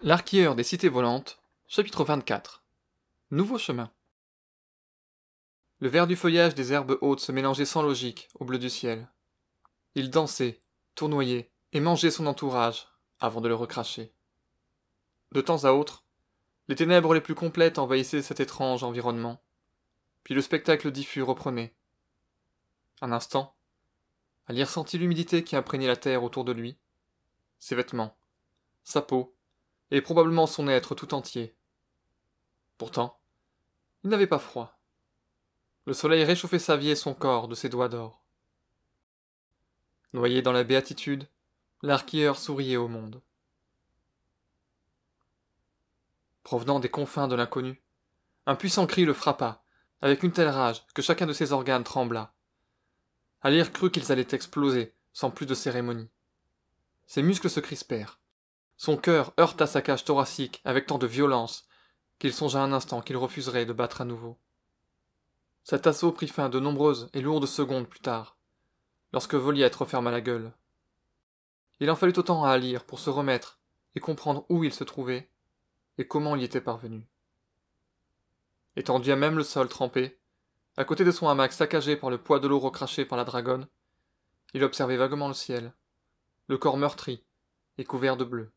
L'arquilleur des cités volantes, chapitre 24. Nouveau chemin. Le vert du feuillage des herbes hautes se mélangeait sans logique au bleu du ciel. Il dansait, tournoyait et mangeait son entourage avant de le recracher. De temps à autre, les ténèbres les plus complètes envahissaient cet étrange environnement, puis le spectacle diffus reprenait. Un instant, Ali ressentit l'humidité qui imprégnait la terre autour de lui, ses vêtements, sa peau, et probablement son être tout entier. Pourtant, il n'avait pas froid. Le soleil réchauffait sa vie et son corps de ses doigts d'or. Noyé dans la béatitude, l'arquilleur souriait au monde. Provenant des confins de l'inconnu, un puissant cri le frappa, avec une telle rage que chacun de ses organes trembla. Alir crut qu'ils allaient exploser, sans plus de cérémonie. Ses muscles se crispèrent. Son cœur heurta sa cage thoracique avec tant de violence qu'il songea un instant qu'il refuserait de battre à nouveau. Cet assaut prit fin de nombreuses et lourdes secondes plus tard, lorsque Voliette referma la gueule. Il en fallut autant à Alir pour se remettre et comprendre où il se trouvait et comment il y était parvenu. Étendu à même le sol trempé, à côté de son hamac saccagé par le poids de l'eau recrachée par la dragonne, il observait vaguement le ciel, le corps meurtri et couvert de bleu.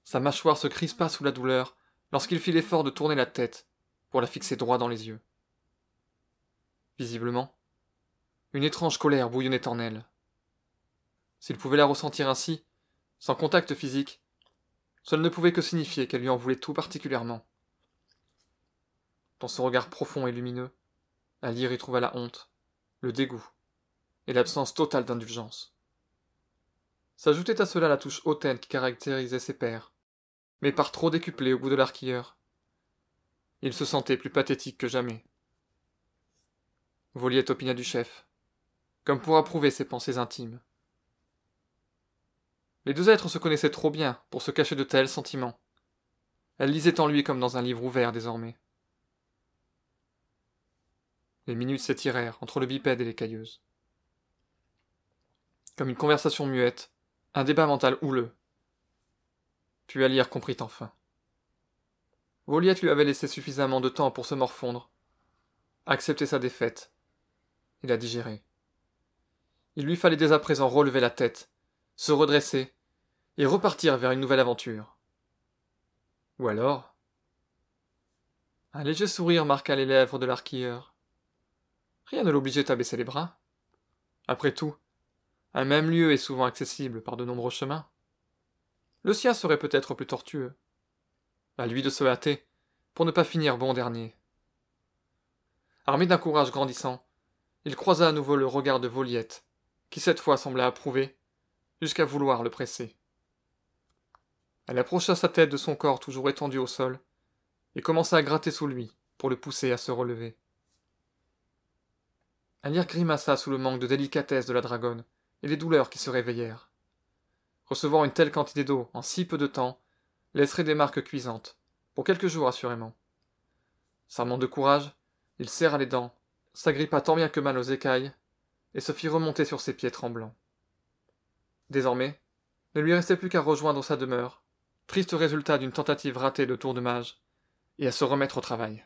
Sa mâchoire se crispa sous la douleur lorsqu'il fit l'effort de tourner la tête pour la fixer droit dans les yeux. Visiblement, une étrange colère bouillonnait en elle. S'il pouvait la ressentir ainsi, sans contact physique, cela ne pouvait que signifier qu'elle lui en voulait tout particulièrement. Dans son regard profond et lumineux, Alir y trouva la honte, le dégoût et l'absence totale d'indulgence. S'ajoutait à cela la touche hautaine qui caractérisait ses pères, mais par trop décuplée au goût de l'arquilleur. Il se sentait plus pathétique que jamais. Voliette opina du chef, comme pour approuver ses pensées intimes. Les deux êtres se connaissaient trop bien pour se cacher de tels sentiments. Elle lisait en lui comme dans un livre ouvert désormais. Les minutes s'étirèrent entre le bipède et les cailleuses. Comme une conversation muette, un débat mental houleux. Puis Alir comprit enfin. Voliette lui avait laissé suffisamment de temps pour se morfondre, accepter sa défaite et la digérer. Il lui fallait dès à présent relever la tête, se redresser et repartir vers une nouvelle aventure. Ou alors... Un léger sourire marqua les lèvres de l'arquilleur. Rien ne l'obligeait à baisser les bras. Après tout, un même lieu est souvent accessible par de nombreux chemins. Le sien serait peut-être plus tortueux. À lui de se hâter, pour ne pas finir bon dernier. Armé d'un courage grandissant, il croisa à nouveau le regard de Voliette, qui cette fois sembla approuver, jusqu'à vouloir le presser. Elle approcha sa tête de son corps toujours étendu au sol, et commença à gratter sous lui, pour le pousser à se relever. Alir grimaça sous le manque de délicatesse de la dragonne, et les douleurs qui se réveillèrent. Recevoir une telle quantité d'eau en si peu de temps laisserait des marques cuisantes, pour quelques jours assurément. S'armant de courage, il serra les dents, s'agrippa tant bien que mal aux écailles, et se fit remonter sur ses pieds tremblants. Désormais, ne lui restait plus qu'à rejoindre sa demeure, triste résultat d'une tentative ratée de tour de mage, et à se remettre au travail.